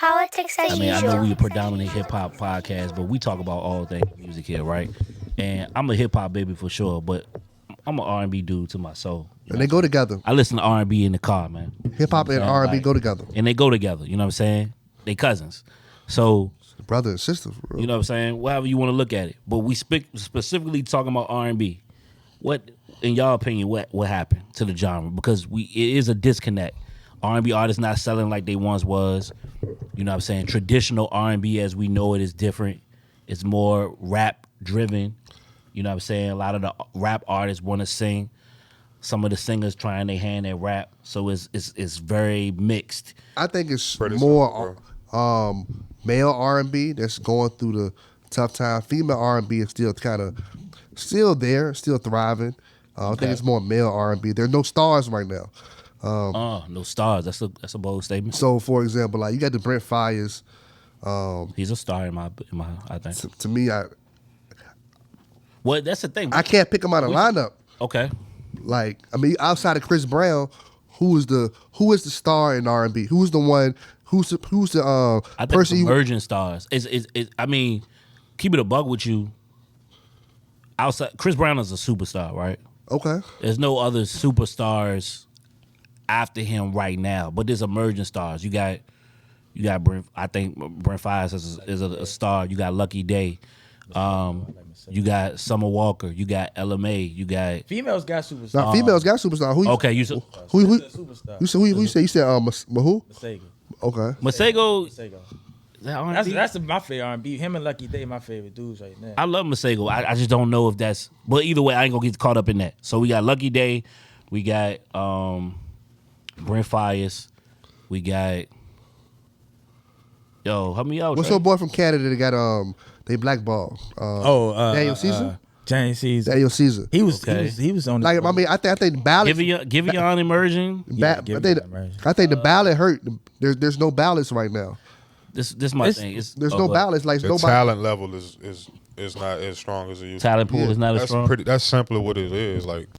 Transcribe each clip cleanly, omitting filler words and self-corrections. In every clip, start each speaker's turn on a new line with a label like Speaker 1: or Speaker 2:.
Speaker 1: Politics as usual.
Speaker 2: I know we a predominant hip hop podcast, but we talk about all things music here, right? And I'm a hip hop baby for sure, but I'm an R&B dude to my soul.
Speaker 3: And they go together.
Speaker 2: I listen to R&B in the car, man.
Speaker 3: Hip hop and R&B go together.
Speaker 2: And they go together, you know what I'm saying? They cousins. So,
Speaker 3: brother and sister, for real.
Speaker 2: You know what I'm saying? However you want to look at it. But we specifically talking about R&B. What, in your opinion, what happened to the genre? Because it is a disconnect. R&B artists not selling like they once was. You know what I'm saying? Traditional R&B as we know it is different. It's more rap driven. You know what I'm saying? A lot of the rap artists want to sing. Some of the singers trying their hand at rap. So it's very mixed.
Speaker 3: I think it's more male R&B that's going through the tough time. Female R&B is still kind of still there, still thriving. I think it's more male R&B. There's no stars right now.
Speaker 2: No stars. That's a bold statement.
Speaker 3: So, for example, like you got the Brent Fires.
Speaker 2: He's a star in my I think.
Speaker 3: To me,
Speaker 2: well, that's the thing.
Speaker 3: I can't pick him out of lineup.
Speaker 2: Okay.
Speaker 3: Like, I mean, outside of Chris Brown, who is the star in R&B? Who's the one? Who's the
Speaker 2: I think
Speaker 3: person?
Speaker 2: Emerging stars. I mean, keep it a bug with you. Outside, Chris Brown is a superstar, right?
Speaker 3: Okay.
Speaker 2: There's no other superstars after him right now, but there's emerging stars. You got Brent. I think Brent Fires is a star. You got Lucky Day. You got Summer Walker. You got LMA. You got
Speaker 4: females got superstars.
Speaker 3: No, females got superstar. Who?
Speaker 2: Okay, you
Speaker 3: said who? You said who? You said who?
Speaker 4: Masego.
Speaker 3: Okay.
Speaker 2: Masego.
Speaker 4: That's my favorite R&B. Him and Lucky Day, my favorite dudes right now.
Speaker 2: I love Masego. I just don't know if that's. But either way, I ain't gonna get caught up in that. So we got Lucky Day. We got Brent Fires. We got. Yo, help me out.
Speaker 3: What's
Speaker 2: Trey?
Speaker 3: your boy from Canada that got they blackball? Daniel Caesar.
Speaker 4: Daniel Caesar.
Speaker 3: Daniel Caesar.
Speaker 4: He was on.
Speaker 3: Like I mean, I think the ballot.
Speaker 2: Give you on immersion.
Speaker 3: I think the ballot hurt. There's no ballots right now.
Speaker 2: This my thing.
Speaker 3: There's no ballots. Like
Speaker 5: the
Speaker 3: nobody.
Speaker 5: Talent level is not as strong as it used to be.
Speaker 2: Talent pool is not as strong.
Speaker 5: That's simply what it is. Like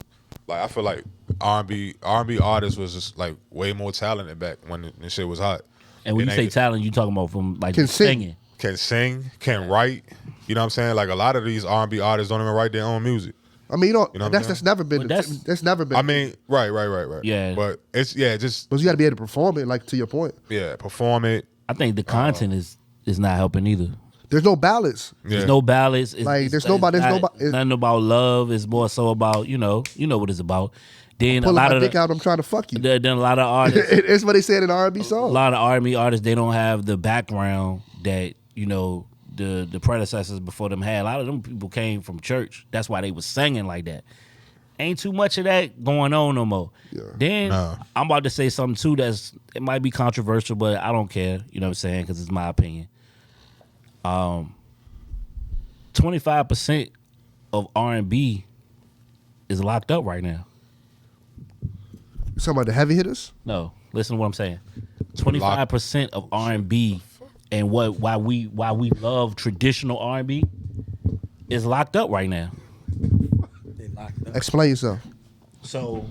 Speaker 5: I feel like R&B artists was just like way more talented back when the shit was hot.
Speaker 2: And when you say talent, you talking about from like singing.
Speaker 5: Can sing, can write. You know what I'm saying? Like a lot of these R&B artists don't even write their own music.
Speaker 3: I mean, that's never been. That's never been.
Speaker 5: I mean, right.
Speaker 2: Yeah.
Speaker 5: But it's just.
Speaker 3: But you got to be able to perform it. Like to your point.
Speaker 5: Yeah, perform it.
Speaker 2: I think the content is not helping either.
Speaker 3: There's no ballots.
Speaker 2: Yeah. There's no ballots.
Speaker 3: There's
Speaker 2: nobody. Nothing about love. It's more so about you know what it's about. Then
Speaker 3: a lot of dick out. I'm trying to fuck you.
Speaker 2: Then a lot of artists.
Speaker 3: It's what they said in R&B song.
Speaker 2: A lot of R&B artists, they don't have the background that the predecessors before them had. A lot of them people came from church. That's why they was singing like that. Ain't too much of that going on no more. Yeah. Then I'm about to say something too it might be controversial, but I don't care. You know what I'm saying? Because it's my opinion. 25% of R&B is locked up right now.
Speaker 3: You talking about the heavy hitters?
Speaker 2: No, listen to what I'm saying. 25% of R&B and why we love traditional R&B is locked up right now.
Speaker 4: They locked up.
Speaker 3: Explain yourself.
Speaker 2: So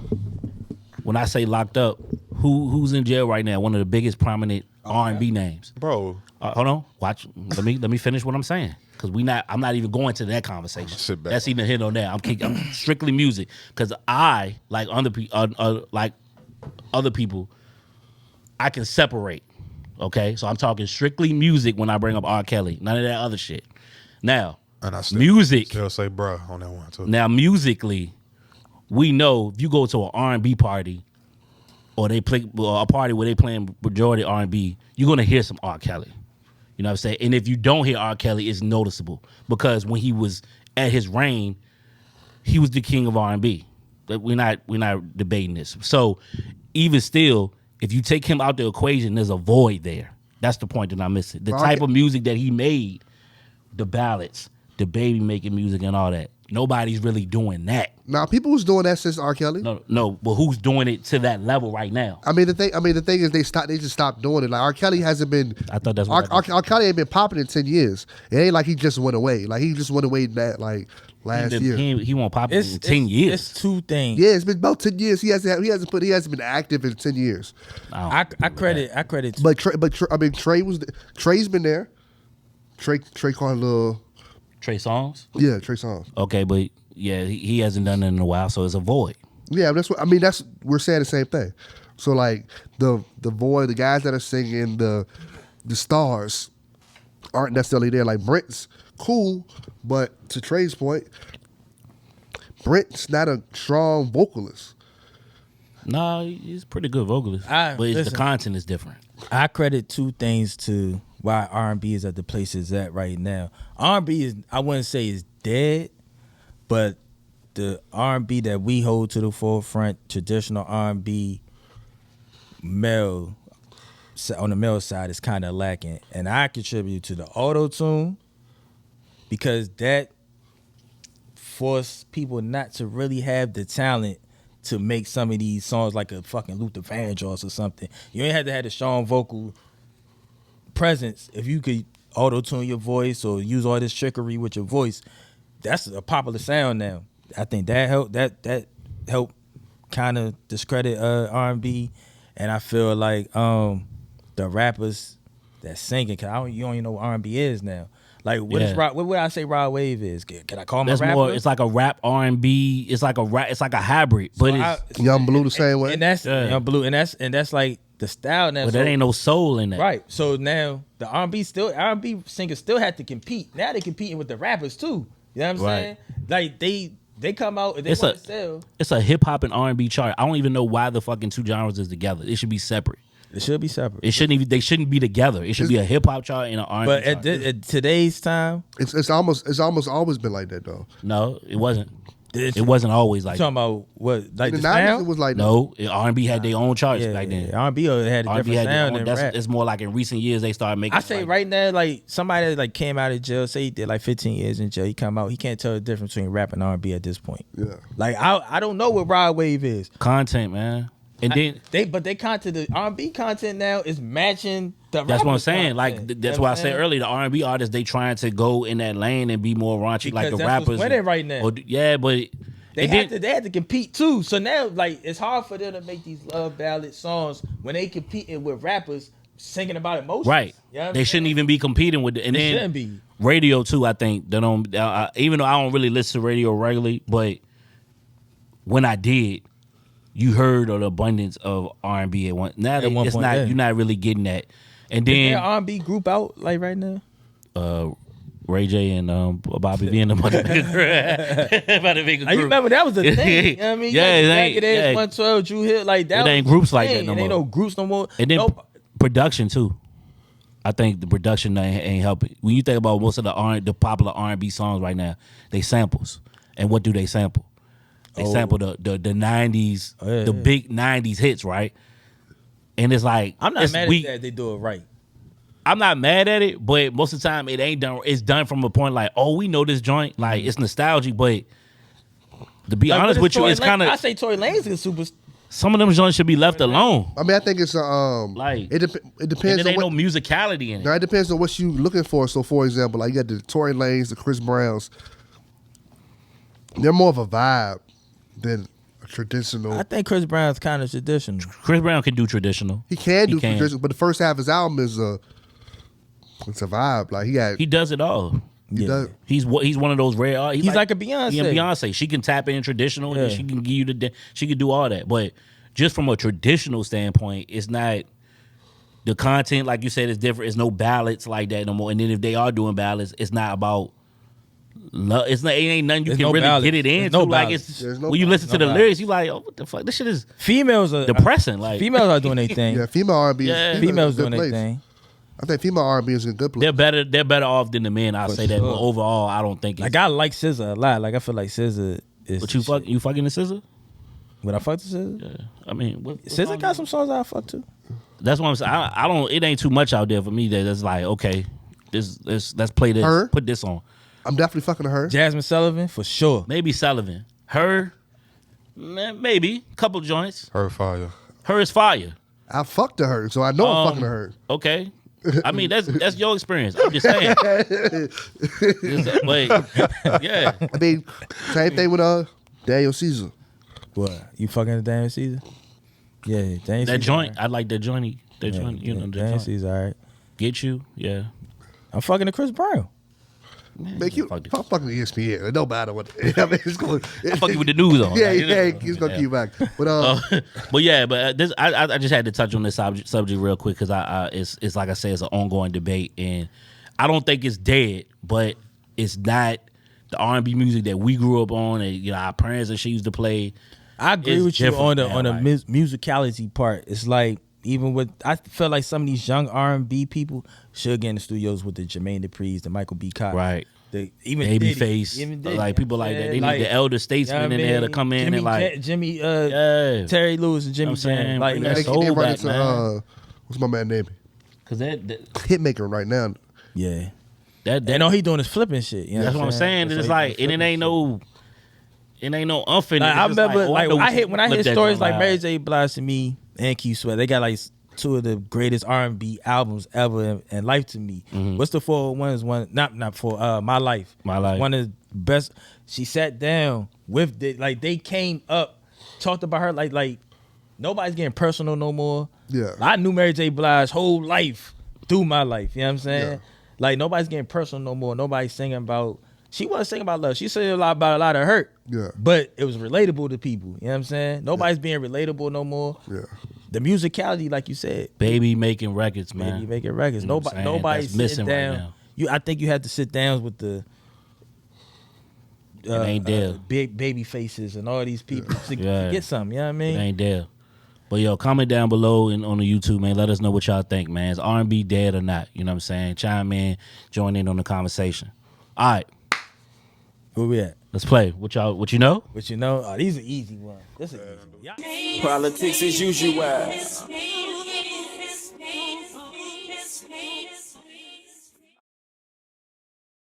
Speaker 2: when I say locked up, who's in jail right now? One of the biggest prominent R&B names.
Speaker 5: Bro,
Speaker 2: hold on. Watch. Let me finish what I'm saying. Because I'm not even going to that conversation.
Speaker 5: Sit back.
Speaker 2: That's even hit on that. I'm strictly music. Because I, like other people, I can separate. Okay? So I'm talking strictly music when I bring up R. Kelly. None of that other shit. Now,
Speaker 5: and I
Speaker 2: music.
Speaker 5: Still say bruh on that one too.
Speaker 2: Now, musically, we know if you go to an R&B party or they play a party where they playing majority R&B, you're going to hear some R. Kelly. You know what I'm saying? And if you don't hear R. Kelly, it's noticeable because when he was at his reign, he was the king of R&B. We're not debating this. So even still, if you take him out the equation, there's a void there. That's the point that I'm missing. The type of music that he made, the ballads, the baby making music and all that. Nobody's really doing that.
Speaker 3: Now, people was doing that since R. Kelly.
Speaker 2: No, but who's doing it to that level right now?
Speaker 3: I mean, the thing is, they just stopped doing it. Like R. Kelly hasn't been.
Speaker 2: I thought that's
Speaker 3: what R. Kelly ain't been popping in 10 years. It ain't like he just went away. Like he just went away that like last year.
Speaker 2: He won't pop in 10 years.
Speaker 4: It's two things.
Speaker 3: Yeah, it's been about 10 years. He hasn't been active in 10 years.
Speaker 4: I credit.
Speaker 3: But Trey's been there. Trey called
Speaker 2: Trey Songz.
Speaker 3: Yeah, Trey Songz.
Speaker 2: Okay, but yeah, he hasn't done it in a while, so it's a void.
Speaker 3: Yeah, we're saying the same thing. So like the void, the guys that are singing, the stars aren't necessarily there. Like Brent's cool, but to Trey's point, Brent's not a strong vocalist.
Speaker 2: No, he's a pretty good vocalist, but the content is different.
Speaker 4: I credit two things to why R&B is at the place it's at right now. R&B is, I wouldn't say is dead, but the R&B that we hold to the forefront, traditional R&B, male, on the male side is kind of lacking. And I contribute to the auto-tune because that forced people not to really have the talent to make some of these songs like a fucking Luther Vandross or something. You ain't had to have the strong vocal presence. If you could auto-tune your voice or use all this trickery with your voice, that's a popular sound now. I think that helped kind of discredit R&B, and I feel like the rappers that singing, cause you don't even know what R&B is now. Like what would I say Rod Wave is? Can I call him a rapper?
Speaker 2: More, it's like a rap R&B. It's like a hybrid, but it's
Speaker 3: Young Blue the same way.
Speaker 4: And that's Young Blue, and that's like the style now.
Speaker 2: But there ain't no soul in that.
Speaker 4: Right. So now the R&B singers still have to compete. Now they competing with the rappers too. You know what I'm saying? Like they come out and they want to sell.
Speaker 2: It's a hip hop and R&B chart. I don't even know why the fucking two genres is together. It should be separate.
Speaker 4: It should be separate.
Speaker 2: They shouldn't be together. It should be a hip hop chart and an R&B
Speaker 4: but
Speaker 2: chart.
Speaker 4: At today's time,
Speaker 3: it's almost always been like that though.
Speaker 2: No, it wasn't. It wasn't always like
Speaker 4: talking about what, like
Speaker 3: In
Speaker 4: the
Speaker 3: the 90s,
Speaker 4: sound?
Speaker 3: it was like that.
Speaker 2: no. R&B had their own charts back then.
Speaker 4: R&B had a
Speaker 2: R&B
Speaker 4: different
Speaker 2: had their
Speaker 4: sound
Speaker 2: own.
Speaker 4: than rap.
Speaker 2: It's more like in recent years they started making.
Speaker 4: I say right now, like somebody that like came out of jail, say he did like 15 years in jail, he come out, he can't tell the difference between rap and R&B at this point.
Speaker 3: Yeah.
Speaker 4: Like I don't know what Rod Wave is.
Speaker 2: content, man. And then
Speaker 4: They content, the R&B content now is matching the.
Speaker 2: that's what I'm
Speaker 4: rapper's
Speaker 2: saying.
Speaker 4: content.
Speaker 2: Like that's why I said earlier, the R&B artists they trying to go in that lane and be more raunchy
Speaker 4: Because
Speaker 2: like the
Speaker 4: that's
Speaker 2: rappers.
Speaker 4: what's winning right now.
Speaker 2: But
Speaker 4: They had to compete too. So now, like, it's hard for them to make these love ballad songs when they competing with rappers singing about emotions.
Speaker 2: right.
Speaker 4: You know what I'm
Speaker 2: They shouldn't
Speaker 4: saying?
Speaker 2: even be competing with it. And
Speaker 4: They
Speaker 2: then
Speaker 4: shouldn't be.
Speaker 2: radio too. I think they don't. Even though I don't really listen to radio regularly, but when I did, you heard of the abundance of R&B at one. Now
Speaker 4: At one
Speaker 2: it's
Speaker 4: point,
Speaker 2: not.
Speaker 4: yeah.
Speaker 2: You're not really getting that. And
Speaker 4: Is
Speaker 2: then
Speaker 4: there R&B group out like right now?
Speaker 2: Ray J and Bobby V and them about to make a group.
Speaker 4: I remember that was the thing. You know what I mean?
Speaker 2: Yeah, it
Speaker 4: Back
Speaker 2: ain't-
Speaker 4: in the days,
Speaker 2: yeah.
Speaker 4: 112, Drew Hill, like that.
Speaker 2: It ain't
Speaker 4: was
Speaker 2: groups
Speaker 4: the
Speaker 2: like
Speaker 4: thing.
Speaker 2: that no
Speaker 4: It ain't
Speaker 2: more.
Speaker 4: no groups no more.
Speaker 2: And then
Speaker 4: Nope.
Speaker 2: production too. I think the production ain't helping. When you think about most of the popular R&B songs right now, they samples. And what do they sample? They sample the 90s, the big 90s hits, right? And it's like
Speaker 4: I'm not mad
Speaker 2: we,
Speaker 4: at that. They do it right.
Speaker 2: I'm not mad at it, but most of the time it ain't done. It's done from a point like, oh, we know this joint, like it's nostalgic. But to be honest with you, it's kind of
Speaker 4: I say Tory Lanez is super.
Speaker 2: some of them joints should be left alone.
Speaker 3: I mean, I think it's
Speaker 2: Like
Speaker 3: it
Speaker 2: And
Speaker 3: depends
Speaker 2: there
Speaker 3: on
Speaker 2: ain't no
Speaker 3: what.
Speaker 2: musicality in it.
Speaker 3: Now it depends on what you looking for. So, for example, like you got the Tory Lanez, the Chris Browns. They're more of a vibe than a traditional.
Speaker 4: I think Chris Brown's kind of traditional.
Speaker 2: Chris Brown can do traditional.
Speaker 3: He can do traditional, but the first half of his album is it's a vibe. Like
Speaker 2: He does it all.
Speaker 3: he does.
Speaker 2: He's one of those rare artists.
Speaker 4: He's like a Beyonce.
Speaker 2: He and Beyonce. She can tap in traditional and
Speaker 4: Yeah.
Speaker 2: she can give you she can do all that. But just from a traditional standpoint, it's not the content, like you said, is different. It's no ballads like that no more. And then if they are doing ballads, it's not about love. It ain't nothing you
Speaker 4: There's
Speaker 2: can
Speaker 4: no
Speaker 2: really
Speaker 4: ballads.
Speaker 2: get it
Speaker 4: There's
Speaker 2: into.
Speaker 4: no
Speaker 2: Like
Speaker 4: ballads.
Speaker 2: it's
Speaker 3: There's no
Speaker 2: when you listen to the
Speaker 4: ballads.
Speaker 2: lyrics, you like, oh, what the fuck? This shit is
Speaker 4: Females are
Speaker 2: depressing. Like
Speaker 4: females are doing their thing.
Speaker 3: Yeah, female R&B.
Speaker 2: Yeah.
Speaker 4: Females
Speaker 3: is a good
Speaker 4: doing their
Speaker 3: place.
Speaker 4: thing.
Speaker 3: I think female R&B is in a good place.
Speaker 2: they're better off than the men. I'll say that.
Speaker 4: sure.
Speaker 2: But overall, I don't think it's
Speaker 4: Like I like SZA a lot. Like I feel like SZA is.
Speaker 2: but you fucking the scissor?
Speaker 4: Would I fuck to SZA?
Speaker 2: Yeah. I mean, what
Speaker 4: SZA got some songs I fuck to.
Speaker 2: That's what I'm saying. I don't. It ain't too much out there for me that's like, okay, let's play this.
Speaker 3: Her?
Speaker 2: Put this on.
Speaker 3: I'm definitely fucking her.
Speaker 4: Jasmine Sullivan for sure.
Speaker 2: Maybe Sullivan. Her, maybe couple joints.
Speaker 5: Her fire.
Speaker 2: Her is fire.
Speaker 3: I fucked to her, so I know I'm fucking to her.
Speaker 2: Okay, I mean, that's your experience. I'm just saying. Wait, yeah.
Speaker 3: I mean, same thing with Daniel Caesar.
Speaker 4: What? You fucking with Daniel Caesar? Yeah, Daniel Caesar.
Speaker 2: That joint,
Speaker 4: Right?
Speaker 2: I like that joint. That joint, you know, the
Speaker 4: Daniel
Speaker 2: joint.
Speaker 4: Caesar, all right.
Speaker 2: Get you, yeah.
Speaker 4: I'm fucking to Chris Brown.
Speaker 3: Make you fucking ESPN. It don't matter what. I mean, it's going.
Speaker 2: I'm fucking with the news on.
Speaker 3: Yeah,
Speaker 2: like, you know.
Speaker 3: yeah, he's gonna keep back. But
Speaker 2: But yeah, but this I just had to touch on this subject real quick because it's like I said, it's an ongoing debate, and I don't think it's dead, but it's not the R&B music that we grew up on, and you know our parents and shit used to play.
Speaker 4: I agree
Speaker 2: It's
Speaker 4: with you
Speaker 2: different,
Speaker 4: on the
Speaker 2: man, like-
Speaker 4: musicality part. It's like even with I feel like some of these young R&B people should get in the studios with the Jermaine Dupri's, the Michael B. Cox,
Speaker 2: Right.
Speaker 4: Even
Speaker 2: Babyface,
Speaker 4: Diddy,
Speaker 2: like people like that. They
Speaker 4: like,
Speaker 2: need the elder statesmen in there to come in and like,
Speaker 4: Jimmy,
Speaker 2: yeah,
Speaker 4: Terry Lewis and Jimmy
Speaker 2: I'm saying,
Speaker 4: Jam. Like
Speaker 2: bring
Speaker 3: they
Speaker 2: that
Speaker 4: that's
Speaker 2: soul
Speaker 3: run
Speaker 2: back,
Speaker 3: into
Speaker 2: man.
Speaker 3: what's my man name?
Speaker 2: Cause that
Speaker 3: Hitmaker right now.
Speaker 4: yeah.
Speaker 2: that
Speaker 4: And all he doing is flipping shit. You know
Speaker 2: that's what I'm saying.
Speaker 4: That's
Speaker 2: It's
Speaker 4: what he
Speaker 2: like
Speaker 4: doing,
Speaker 2: it
Speaker 4: flipping
Speaker 2: ain't no umph in it.
Speaker 4: Like, I
Speaker 2: It's just
Speaker 4: remember,
Speaker 2: oh,
Speaker 4: like,
Speaker 2: know
Speaker 4: when I
Speaker 2: flip
Speaker 4: hear
Speaker 2: that
Speaker 4: stories
Speaker 2: joint
Speaker 4: like
Speaker 2: loud.
Speaker 4: Mary J. Blige to me and Keith Sweat, they got like two of the greatest R&B albums ever in life to me. What's the 401 is one, not for My Life.
Speaker 2: My Life.
Speaker 4: One of the best. She sat down with they came up, talked about her like nobody's getting personal no more.
Speaker 3: Yeah.
Speaker 4: I knew Mary J. Blige's whole life through My Life. You know what I'm saying?
Speaker 3: Yeah.
Speaker 4: Like nobody's getting personal no more. Nobody's singing about. She wasn't singing about love. She said a lot about a lot of hurt.
Speaker 3: Yeah.
Speaker 4: But it was relatable to people. You know what I'm saying? Nobody's being relatable no more.
Speaker 3: Yeah.
Speaker 4: The musicality, like you said,
Speaker 2: Baby making records, man.
Speaker 4: baby making records.
Speaker 2: You know what I'm saying?
Speaker 4: Nobody's
Speaker 2: That's missing
Speaker 4: sitting
Speaker 2: right
Speaker 4: down.
Speaker 2: now.
Speaker 4: I think you had to sit down with the
Speaker 2: ain't there.
Speaker 4: big baby faces and all these people to
Speaker 2: Yeah.
Speaker 4: get something. You know what I mean?
Speaker 2: It ain't there. But yo, comment down below and on the YouTube, man. Let us know what y'all think, man. Is R&B dead or not? You know what I'm saying? Chime in, join in on the conversation. All right,
Speaker 4: Where we at?
Speaker 2: let's play. What you know?
Speaker 4: But you know, these are easy ones. This is easy. Y'all-
Speaker 1: Politics as usual.